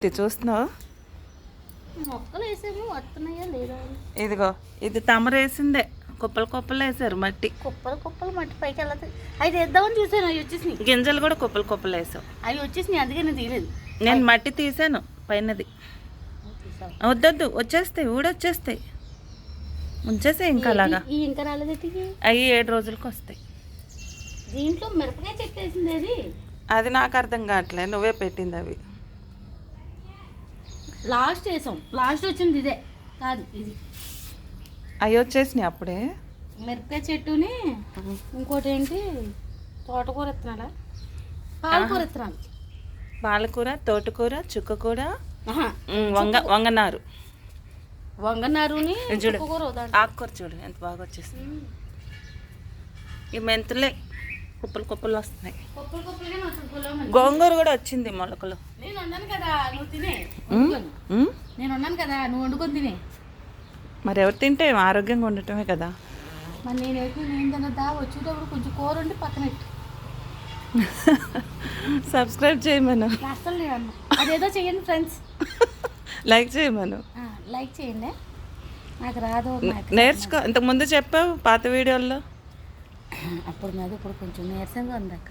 చూస్తున్నావు మొక్కలు వేసాము వస్తున్నాయా లేదా ఇదిగో ఇది తమరేసిందే కుప్పలు కుప్పలు వేసారు మట్టి కుప్పలు మట్టి పైకి వెళ్ళదు అవి తెద్దామని చూసాను అవి వచ్చేసినాయి గింజలు కూడా కుప్పలు కుప్పలు వేసావు అవి వచ్చేసినాయి అందుకే నేను తీయలేదు నేను మట్టి తీసాను పైనది వద్దొద్దు వచ్చేస్తాయి ఊడొచ్చేస్తాయి ఉంచేసాయి ఇంకా అలాగా ఈ ఇంకా రాలేదు అవి 7 రోజులకు వస్తాయి దీంట్లో మిరపకాయ చెట్టు వేసింది అది అది నాకు అర్థం కావట్లేదు నువ్వే పెట్టింది అవి లాస్ట్ వేసాం లాస్ట్ వచ్చింది ఇదే కాదు ఇది అవి వచ్చేసినాయి అప్పుడే మిరపకాయ చెట్టుని ఇంకోటి ఏంటి తోటకూర విత్తనాలా పాలకూర విత్తనాలు పాలకూర తోటకూర చుక్కకూర వంగనారు వంగనారుని చూడు ఆకుకూర చూడు ఎంత బాగా వచ్చేసింది ఈ మెంతులే కుప్పలు కుప్పలు వస్తున్నాయి గోంగూర కూడా వచ్చింది మొలకలు నేను ఉన్నాను కదా నువ్వు తినే నేను ఉన్నాను కదా నువ్వు వండుకొని తినే మరి ఎవరు తింటే ఆరోగ్యంగా ఉండటమే కదా మరి నేను తినద్దా వచ్చేటప్పుడు కొంచెం కూర ఉండి పక్కన పెట్టు సబ్స్క్రైబ్ చేయమను అసలు నేను అన్నా అదేదో చెయ్యండి ఫ్రెండ్స్ లైక్ చేయమను లైక్ చేయండి నాకు రాదు నేర్చుకో ఇంతకుముందు చెప్పావు పాత వీడియోల్లో అప్పుడు మీద ఇప్పుడు కొంచెం నీరసంగా ఉంది అక్క